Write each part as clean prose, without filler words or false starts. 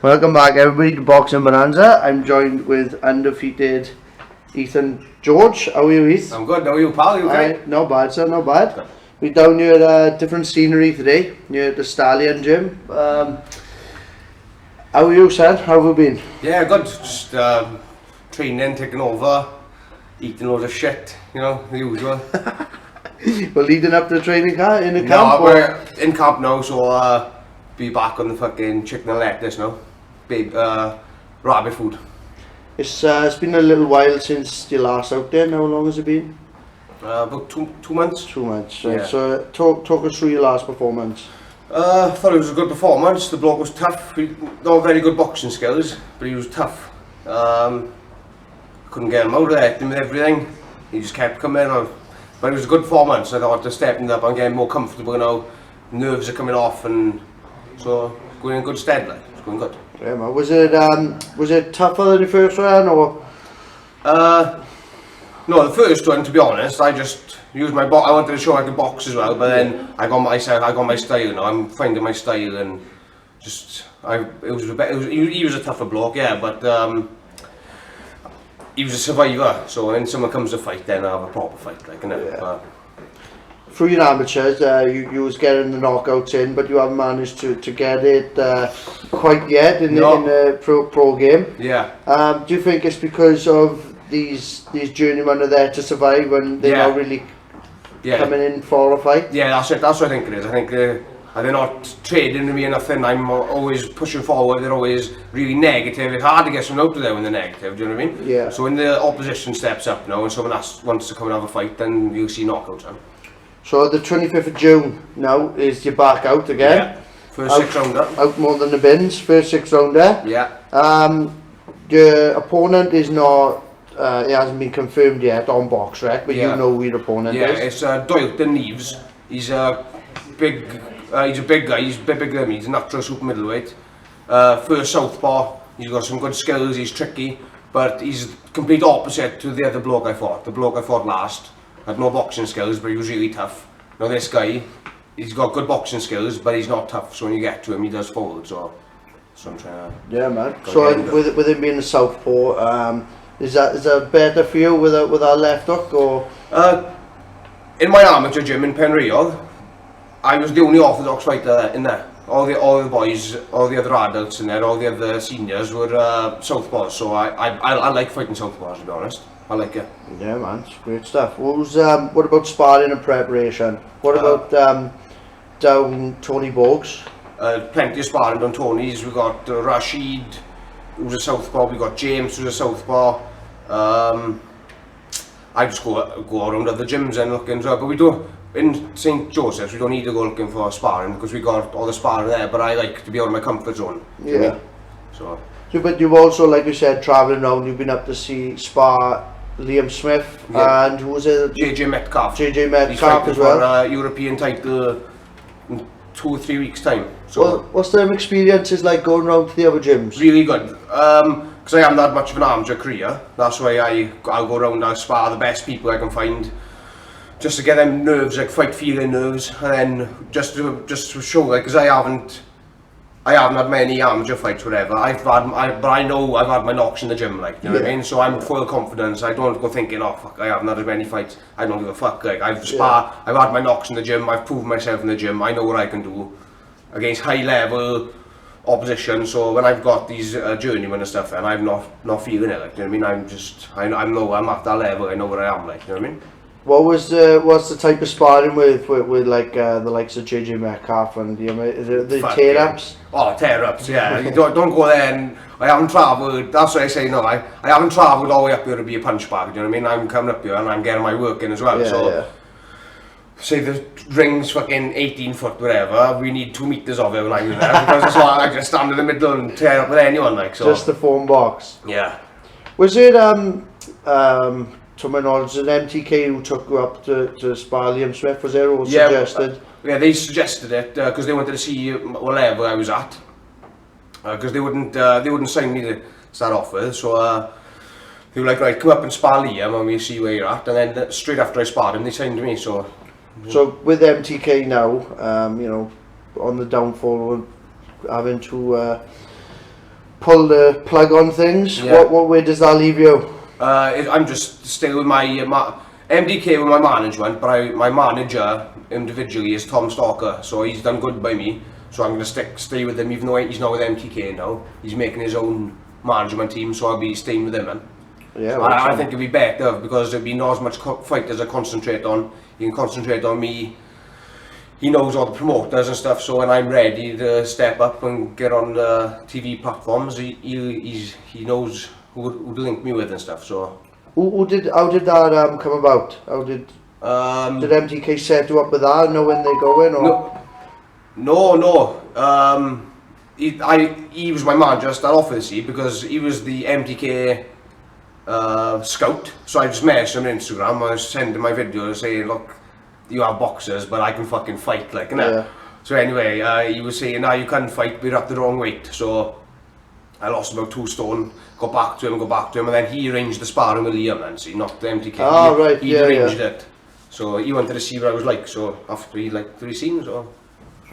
Welcome back everybody to Boxing Bonanza. I'm joined with undefeated Ethan George. How are you, Heath? I'm good. How are you, pal? You okay? Not bad, sir, not bad. Good. We're down here at different scenery today, near the Stallion Gym. How are you, sir? How have you been? Yeah, good. Just training, taking over, eating loads of shit, you know, the usual. We're leading up to the training camp, in the camp? No, we're in camp now, so be back on the fucking chicken and lettuce now. Rabbit food. It's been a little while since you last out there. How long has it been? About two months. 2 months. Yeah. So talk us through your last performance. Thought it was a good performance. The bloke was tough. He not very good boxing skills, but he was tough. Couldn't get him out of there, hit him with everything. He just kept coming on. But it was a good performance. I thought just stepping up and getting more comfortable now. Nerves are coming off, and so going in good stead. Like it's going good. Yeah, man. Was it tougher than the first one, or? No, the first one, to be honest, I just used my box. I wanted to show I could box as well, but then I got my style now. I'm finding my style, and just he was a tougher bloke, yeah, but he was a survivor. So when someone comes to fight, then I have a proper fight, like, you know. Yeah. Through your amateurs, you was getting the knockouts in, but you haven't managed to get it quite yet in the pro game. Yeah. Do you think it's because of these journeymen are there to survive when they're not really coming in for a fight? Yeah, that's it. That's what I think it is. I think they're not trading with me or nothing. I'm always pushing forward. They're always really negative. It's hard to get someone out of there when they're negative. Do you know what I mean? Yeah. So when the opposition steps up now and someone wants to come and have a fight, then you'll see knockouts. Huh? So the 25th of June now is your back out again. Yeah. First 6 rounder. Out more than the bins. First 6 rounder. Yeah. Your opponent is not. It hasn't been confirmed yet on BoxRec, but you know who your opponent is. Yeah, it's Doylton Neves. He's a big guy. He's a bit bigger than me. He's a natural super middleweight. First southpaw. He's got some good skills. He's tricky, but he's complete opposite to the other bloke I fought. The bloke I fought last had no boxing skills, but he was really tough. Now this guy, he's got good boxing skills, but he's not tough. So when you get to him, he does fold. So I'm trying to. Yeah, man. So with him being a southpaw, is that better for you with our left hook, or? In my amateur gym in Penrheo, I was the only orthodox fighter in there. All the boys, all the other adults in there, all the other seniors were southpaws. So I like fighting southpaws, to be honest. I like it. Yeah, man, it's great stuff. What about sparring and preparation? What about down Tony Bogues? Plenty of sparring down Tony's. We got Rashid, who's a southpaw. We got James, who's a southpaw. I just go around other gyms and looking as well. But we do in St. Joseph's. We don't need to go looking for sparring because we got all the sparring there. But I like to be out of my comfort zone. Yeah. So, but you've also, like you said, travelling around. You've been up to see spar Liam Smith and who was it? JJ Metcalf. JJ Metcalf as well. For a European title in 2 or 3 weeks' time. So what's them experiences like going around to the other gyms? Really good. Because I haven't had much of an amateur career. That's why I'll go around and spar the best people I can find, just to get them nerves, like fight feeling nerves, and then just to show, like, because I haven't had many amateur fights, whatever. But I know I've had my knocks in the gym, like, you know what I mean. So I'm full of confidence. I don't go thinking, oh fuck, I haven't had as many fights. I don't give a fuck. Like I've had my knocks in the gym. I've proven myself in the gym. I know what I can do against high level opposition. So when I've got these journeymen and stuff, and I'm not feeling it, like, you know what I mean. I know I'm at that level. I know where I am, like, you know what I mean. What's the type of sparring with like the likes of JJ Metcalf and the tear ups? Oh, tear ups, yeah. You don't go there, and I haven't travelled. That's what I say. No, I haven't travelled all the way up here to be a punch bag. Do you know what I mean? I'm coming up here and I'm getting my work in as well. Say the ring's fucking 18 foot, whatever. We need 2 meters of it when I'm in there because it's like I just stand in the middle and tear up with anyone, like so. Just the phone box. Yeah. Was it to my knowledge, an MTK who took you up to spar Liam Smith? Was there, or suggested? Yeah, they suggested it because they wanted to see what level I was at. Because they wouldn't sign me to start off with, so they were like, right, come up and spar Liam and we'll see where you're at. And then straight after I sparred him, they signed me. So with MTK now, you know, on the downfall, having to pull the plug on things. Yeah. What way does that leave you? I'm just still with my MDK with my management, but my manager individually is Tom Stalker, so he's done good by me. So I'm going to stay with him, even though he's not with MTK now. He's making his own management team, so I'll be staying with him. Man. Yeah, so I think it'll be better because there'll be not as much fighters I concentrate on. He can concentrate on me. He knows all the promoters and stuff, so when I'm ready to step up and get on the TV platforms, he knows who to link me with and stuff. So how did that come about? Did MTK set you up with that, know when they go in, or? No. He was my manager to start off with, see, because he was the MTK scout. So I just messaged him on Instagram. I was sending my video saying, look, you have boxers, but I can fucking fight, like, you know. Yeah. So anyway, he was saying, no, you can't fight, but you're at the wrong weight. So I lost about 2 stone, got back to him, and then he arranged the sparring with Liam, and see, not the MTK. Oh, right, he arranged it. So he wanted to see what I was like, so after he liked 3 scenes, so...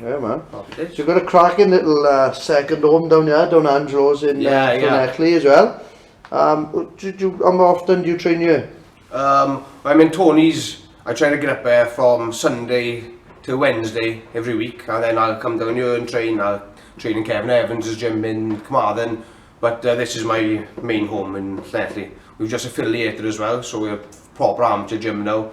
Yeah, man. So you've got a cracking little second home down Angelo's in Neckley as well. How often do you train here? I'm in Tony's. I try to get up there from Sunday to Wednesday every week, and then I'll come down here and train. I'll train in Kevin Evans' gym in Carmarthen, but this is my main home in Neckley. We've just affiliated as well, so we're a proper amateur gym now.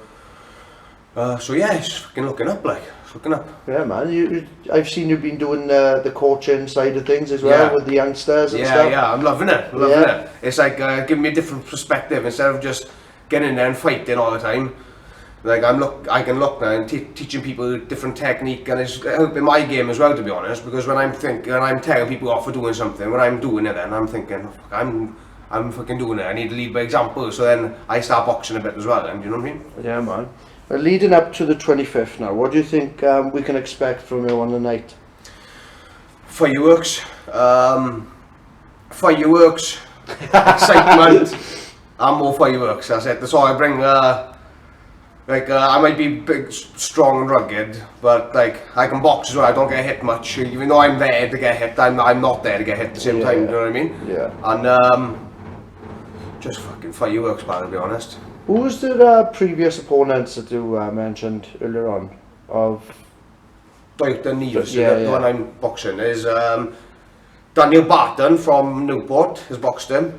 So yeah, it's fucking looking up, like. Looking up. Yeah, man. I've seen you've been doing the coaching side of things as well with the youngsters and stuff. Yeah, I'm loving it. It. It's like giving me a different perspective instead of just getting in there and fighting all the time. Like I can look now and teaching people different technique, and it's helping my game as well, to be honest. Because when I'm telling people off for doing something, when I'm doing it, then I'm thinking I'm fucking doing it. I need to lead by example. So then I start boxing a bit as well. And you know what I mean? Yeah, man. Leading up to the 25th now, what do you think we can expect from you on the night? Fireworks, excitement, and more fireworks. That's it. That's all I bring. I might be big, strong, and rugged, but like I can box as well. I don't get hit much, even though I'm there to get hit. I'm not there to get hit at the same time. You know what I mean? Yeah. And just fucking fireworks, man. To be honest. Who was the previous opponents that you mentioned earlier on? Like the one I'm boxing is Daniel Barton from Newport has boxed him.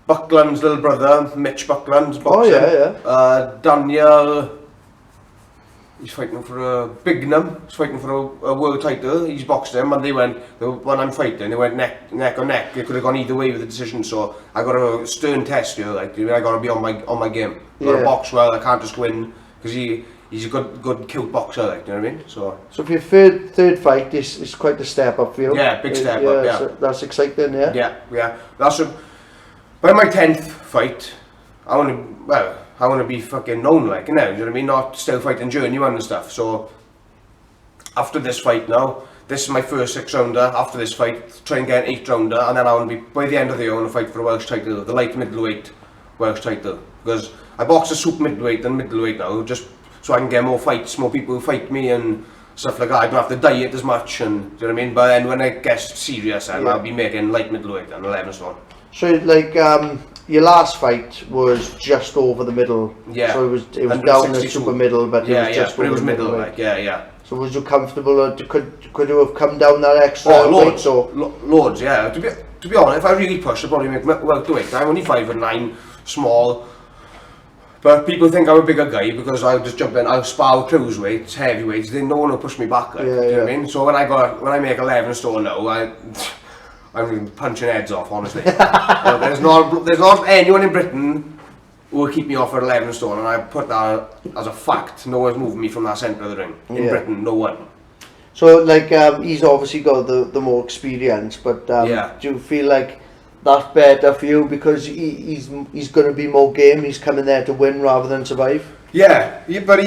Buckland's little brother, Mitch Buckland's boxing. Daniel, he's fighting for a Bignam. He's fighting for a world title. He's boxed him, and when I'm fighting, they went neck on neck. It could have gone either way with the decision. So I got a stern test here. Like I got to be on my game. I got to box well. I can't just win because he's a good kilt boxer. Like, you know what I mean? So for your third fight, this is quite a step up for you. Yeah, big step up. Yeah, so that's exciting. Yeah. By my 10th fight, I want to be fucking known, like, you know what I mean? Not still fighting journeyman and stuff. So after this fight now, this is my first 6-rounder. After this fight, try and get an 8-rounder, and then I want to be, by the end of the year, I want to fight for a Welsh title, the light middleweight Welsh title. Because I box a super middleweight and middleweight now, just so I can get more fights, more people who fight me and stuff like that. I don't have to diet as much, and do you know what I mean? But then when I get serious, I'll be making light middleweight and 11 stone. So like your last fight was just over the middle. Yeah. So it was down the super middle, but it was just over the middle. Like, yeah. So was you comfortable, or could you have come down that extra weight? Loads, yeah. To be honest, if I really push, I'd probably make welterweight. I'm only 5'9", small. But people think I'm a bigger guy because I'll just jump in. I'll spar cruiserweights, heavyweights. Then no one will push me back. Like, you know what I mean? So when I make 11 stone now, I'm punching heads off, honestly. There's not anyone in Britain who will keep me off at 11 stone, and I put that as a fact. No one's moving me from that centre of the ring. In Britain, no one. So, like, he's obviously got the more experience, but do you feel like that's better for you because he's going to be more game, he's coming there to win rather than survive? Yeah, but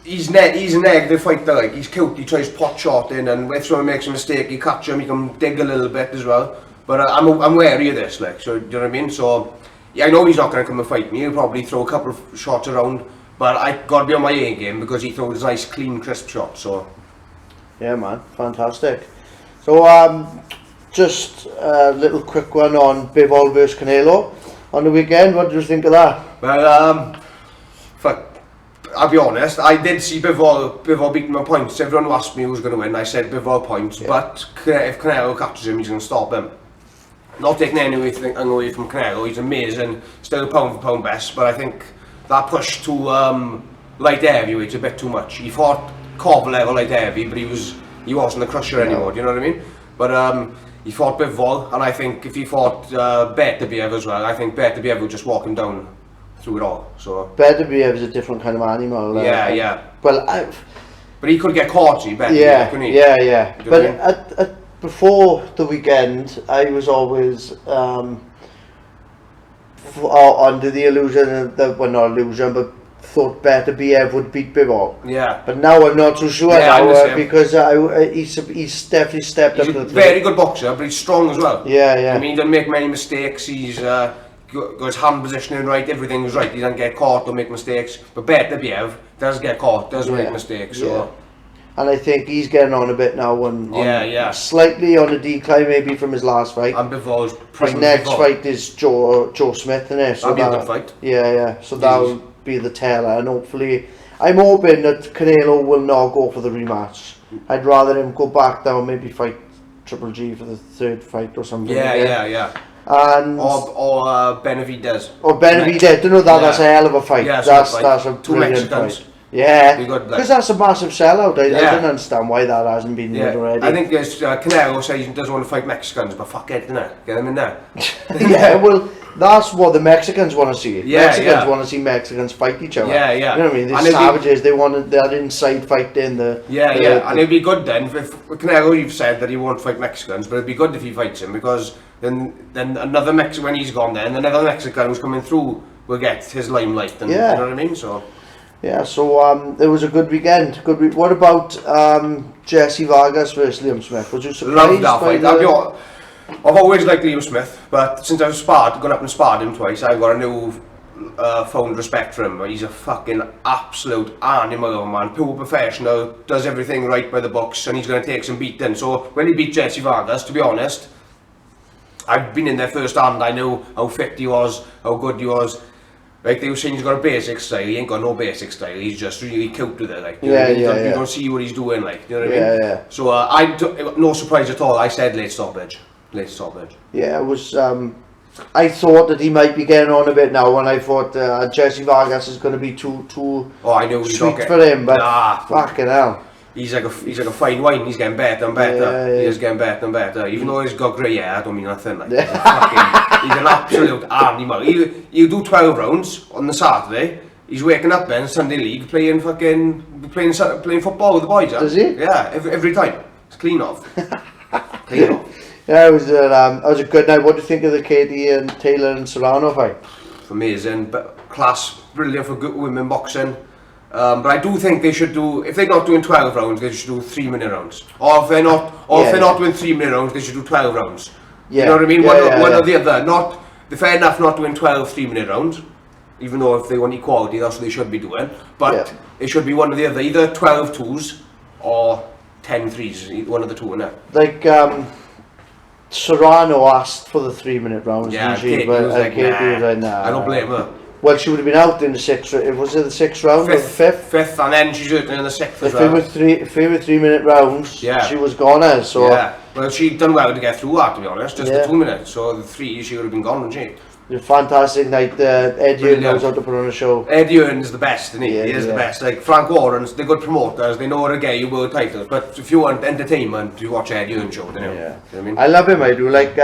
he's a negative fighter, like he's cute, he tries pot shotting, and if someone makes a mistake, you catch him, you can dig a little bit as well. But I'm wary of this, like, so do you know what I mean? So yeah, I know he's not going to come and fight me. He'll probably throw a couple of shots around, but I got to be on my A game because he throws nice, clean, crisp shots. So yeah, man, fantastic. So just a little quick one on Bivol versus Canelo on the weekend. What did you think of that? Well, I'll be honest, I did see Bivol beating my points. Everyone who asked me who was going to win, I said Bivol points, but if Canelo catches him, he's going to stop him. Not taking anything away from Canelo, he's amazing, still pound for pound best, but I think that push to light heavyweight's a bit too much. He fought Cobb level light heavy, but he wasn't a crusher anymore, do you know what I mean? But he fought Bivol, and I think if he fought Beterbiev as well, I think Beterbiev would just walk him down through it all. So Beterbiev is a different kind of animal. Yeah. Well, but he could get caught, Beterbiev, couldn't he? Yeah. But before the weekend, I was always under the illusion that, well, not illusion, but thought Beterbiev would beat Bivol. Yeah. But now I'm not so sure now, because he's definitely stepped up. He's a very good boxer, but he's strong as well. Yeah. I mean, he doesn't make many mistakes. He's got his hand positioning right, everything is right. He doesn't get caught, don't make mistakes. But Beterbiev does get caught, doesn't make mistakes. So. And I think he's getting on a bit now, slightly on a decline maybe from his last fight. And Bivol's his next fight is Joe Smith, isn't it? So that'll be a good fight. Yeah. So that'll be the teller, and hopefully, I'm hoping that Canelo will not go for the rematch. I'd rather him go back down, maybe fight Triple G for the third fight or something. Yeah. And or Benavidez. Benavidez. Don't know that. That's a hell of a fight. Yeah, that's a brilliant fight. Yeah, because that's a massive sellout. I don't understand why that hasn't been made already. I think Canelo says he doesn't want to fight Mexicans, but fuck it, get them in there. Well, that's what the Mexicans want to see. Mexicans want to see Mexicans fight each other. Yeah. You know what I mean? They're savages. They want that inside fight in the. And it'd be good then if Canelo, you've said that he won't fight Mexicans, but it'd be good if he fights him, because then another Mexican, when he's gone, then another Mexican who's coming through will get his limelight. And, you know what I mean? So. Yeah, so it was a good weekend. What about Jesse Vargas versus Liam Smith? Was you surprised? Love that fight. I've always liked Liam Smith, but since I've gone up and sparred him twice, I've got a new found respect for him. He's a fucking absolute animal, man. Pure professional, does everything right by the books, and he's going to take some beating. So when he beat Jesse Vargas, to be honest, I've been in there first hand. I know how fit he was, how good he was. Like they were saying, he's got a basic style. He ain't got no basic style. He's just really cute with it. Like, you don't see what he's doing. Like, you know what I mean? Yeah. So no surprise at all. I said late stoppage. Yeah, it was. I thought that he might be getting on a bit now. When I thought Jesse Vargas is going to be too I know sweet for him, but fucking hell. He's like a fine wine. He's getting better and better. He is getting better and better. Even though he's got grey hair, I don't mean nothing. Like, he's an absolute animal. He'll do 12 rounds on the Saturday. He's waking up then Sunday league playing football with the boys. Does he? Yeah, every time. It's clean off. Yeah, it was a good night. What do you think of the Katie and Taylor and Serrano fight? Amazing, but class, brilliant for good women boxing. But I do think they should do, if they're not doing 12 rounds, they should do 3-minute rounds. Or if they're not doing 3-minute rounds, they should do 12 rounds. You know what I mean? One or the other. They're fair enough not doing 12 3-minute rounds, even though if they want equality, that's what they should be doing. But it should be one or the other, either 12 twos or 10 threes, one of the two, innit? Like, Serrano asked for the 3-minute rounds, Katie was like, nah. I don't blame her. Well, she would have been out in the sixth. Was it the sixth round or the fifth? Fifth, and then she's out in the sixth as well. If they were 3-minute rounds, she was gone. So well, she done well to get through that, to be honest. Just the 2 minutes, so the 3 she would have been gone, wouldn't she? A fantastic night. Ed Ewan knows how to put on a show. Ed Ewan's the best, isn't he? He is the best. Like Frank Warren's, they're good promoters. They know how to get you world titles. But if you want entertainment, you watch Ed Ewan show, don't you? Yeah. You know what I mean? I love him. I do. Like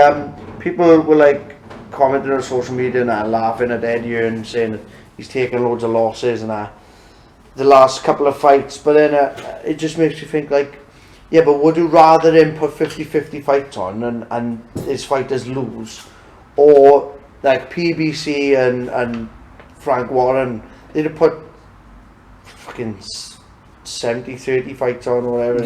people were like commenting on social media and laughing at Ed Ewan, saying that he's taken loads of losses and the last couple of fights. But then it just makes you think like, yeah, but would you rather him put 50-50 fights on and his fighters lose, or like PBC and Frank Warren, they'd have put fucking 70-30 fights on or whatever.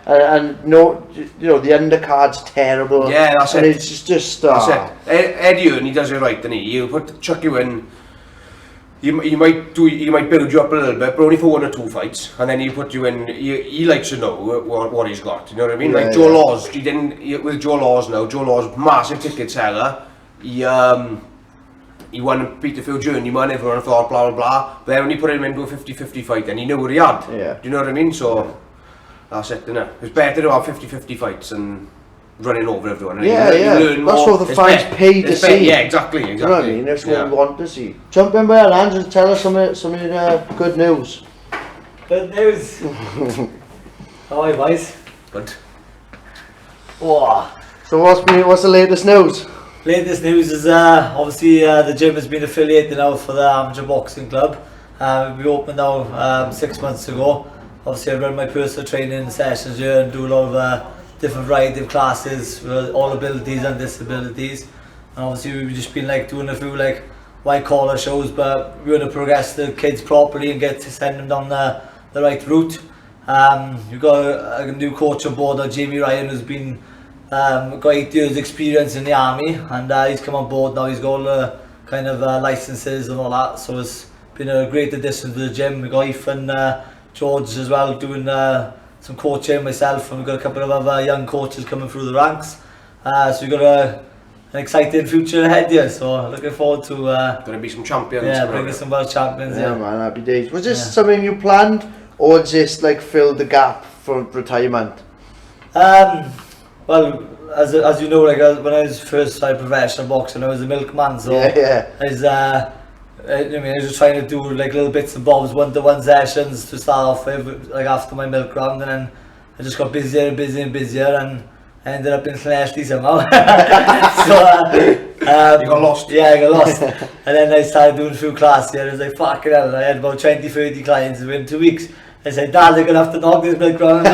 And no, you know, the undercard's terrible. Yeah, that's and it. It's just that's it. Ed Ewan, he does it right, doesn't he? He'll chuck you in He might build you up a little bit, but only for 1 or 2 fights, and then he put you in. He likes to know what he's got. You know what I mean? Like Joe Laws, with Joe Laws now. Joe Laws, massive ticket seller. He won beat a few journeyman. Everyone thought blah blah blah. But then when he put him into a 50-50 fight, then he knew what he had. Yeah. Do you know what I mean? So that's it, isn't it? It's better to have 50-50 fights and running over everyone. Yeah. That's what the fans pay to see. Yeah, exactly. You know what I mean? That's what we want to see. Jump in by our hands and tell us some of the good news. Good news. How are you, boys? Good. Wow. So what's the latest news? Latest news is obviously the gym has been affiliated now for the Amateur Boxing Club. We opened now 6 months ago. Obviously I run my personal training sessions here and do a lot of different variety of classes for all abilities and disabilities. And obviously we've just been like doing a few like white collar shows, but we want to progress the kids properly and get to send them down the right route. We've got a new coach on board, Jamie Ryan, who's been got 8 years experience in the army, and he's come on board now. He's got all the kind of licenses and all that, so it's been a great addition to the gym. We've got Ethan, George as well doing some coaching, myself, and we've got a couple of other young coaches coming through the ranks. So we've got an exciting future ahead here, so looking forward to Gonna be some champions. yeah, bringing some world champions. Yeah, man, happy days. Was this something you planned, or just like fill the gap for retirement? Well, as you know, like when I was first started professional boxing, I was a milkman, so I was just trying to do like little bits and bobs, 1-to-1 sessions to start off with, like after my milk round, and then I just got busier and busier and busier, and I ended up in Llanelli somehow. So you got lost. Yeah, I got lost. And then I started doing a few classes here. I was like, fucking hell, I had about 20-30 clients within 2 weeks. I said, Dad, I'm gonna have to knock this milk round.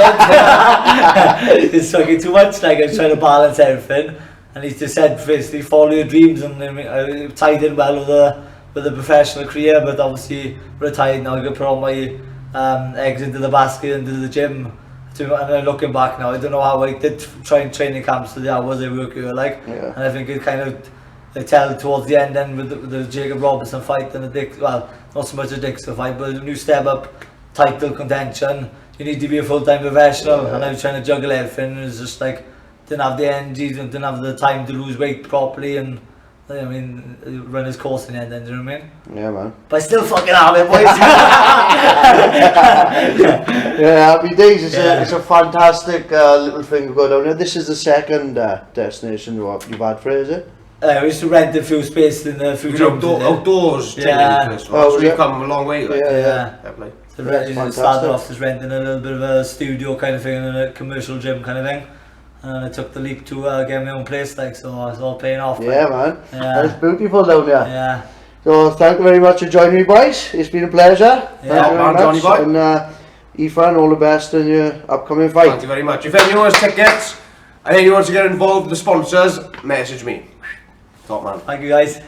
It's fucking too much. Like, I'm trying to balance everything. And he just said, basically, follow your dreams. And I tied in well with the professional career, but obviously retired now. I can put all my eggs into the basket, into the gym. And looking back now, I don't know how I did try and training camps to the hours I work here, like. Yeah. And I think it kind of, I tell towards the end then with the Jacob Robinson fight and the Dick, well, not so much a Dixon fight, but a new step up, title contention. You need to be a full-time professional, and I was trying to juggle everything. It was just like, didn't have the energy, didn't have the time to lose weight properly, and I mean, run his course in the end, do you know what I mean? Yeah, man. But I still fucking have it, boys. Yeah, happy days. It's a fantastic little thing to go down there. This is the second destination you've had for it, is it? We used to rent a few spaces in a few gyms. Outdoors training place. So you've come a long way. Like. Yeah. So Fantastic. started off just renting a little bit of a studio kind of thing and a commercial gym kind of thing. And I took the leap to get my own place, like, so it's all paying off. Yeah, like. man. Yeah. It's beautiful down there. Yeah. So thank you very much for joining me, boys. It's been a pleasure. Yeah, Thank you very much. Johnny boy. And Ethan, all the best in your upcoming fight. Thank you very much. If anyone wants tickets and anyone wants to get involved with the sponsors, message me. Top man. Thank you, guys.